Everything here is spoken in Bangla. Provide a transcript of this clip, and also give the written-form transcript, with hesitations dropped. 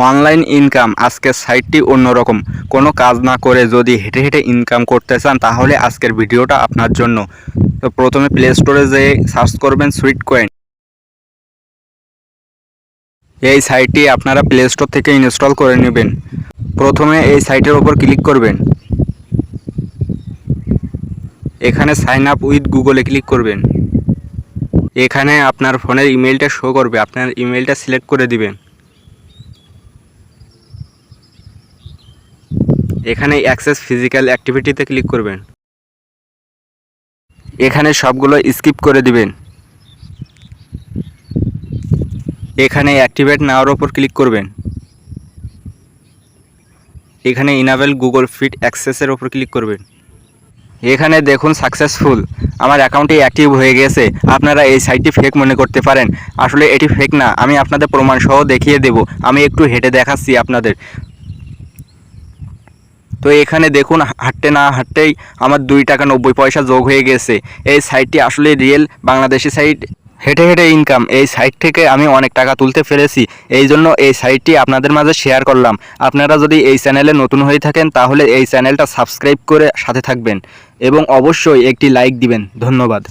অনলাইন ইনকাম আজকের সাইটটি অন্যরকম। কোনো কাজ না করে যদি হেঁটে হেঁটে ইনকাম করতে চান তাহলে আজকের ভিডিওটা আপনার জন্য। তো প্রথমে প্লে স্টোরে যেয়ে সার্চ করবেন সুইটকয়েন। এই সাইটটি আপনারা প্লে স্টোর থেকে ইনস্টল করে নেবেন। প্রথমে এই সাইটের ওপর ক্লিক করবেন। এখানে সাইন আপ উইথ গুগলে ক্লিক করবেন। এখানে আপনার ফোনের ইমেলটা শো করবে, আপনার ইমেলটা সিলেক্ট করে দিবেন। এখানে অ্যাক্সেস ফিজিক্যাল অ্যাক্টিভিটিতে ক্লিক করবেন। এখানে সবগুলো স্কিপ করে দিবেন। এখানে অ্যাক্টিভেট নাওয়ার ওপর ক্লিক করবেন। এখানে ইনাবেল গুগল ফিট অ্যাক্সেসের ওপর ক্লিক করবেন। এখানে দেখুন সাকসেসফুল, আমার অ্যাকাউন্টটি অ্যাক্টিভ হয়ে গেছে। আপনারা এই সাইটটি ফেক মনে করতে পারেন, আসলে এটি ফেক না। আমি আপনাদের প্রমাণ সহ দেখিয়ে দেব। আমি একটু হেঁটে দেখাচ্ছি আপনাদের। তো এখানে দেখুন হাঁটতে না হাঁটতেই আমার 2 টাকা 90 পয়সা যোগ হয়ে গেছে। এই সাইটটি আসলে রিয়েল বাংলাদেশি সাইট। হেঁটে হেঁটে ইনকাম, এই সাইট থেকে আমি অনেক টাকা তুলতে পেরেছি। এই জন্য এই সাইটটি আপনাদের মাঝে শেয়ার করলাম। আপনারা যদি এই চ্যানেলে নতুন হয়ে থাকেন তাহলে এই চ্যানেলটা সাবস্ক্রাইব করে সাথে থাকবেন এবং অবশ্যই একটি লাইক দিবেন। ধন্যবাদ।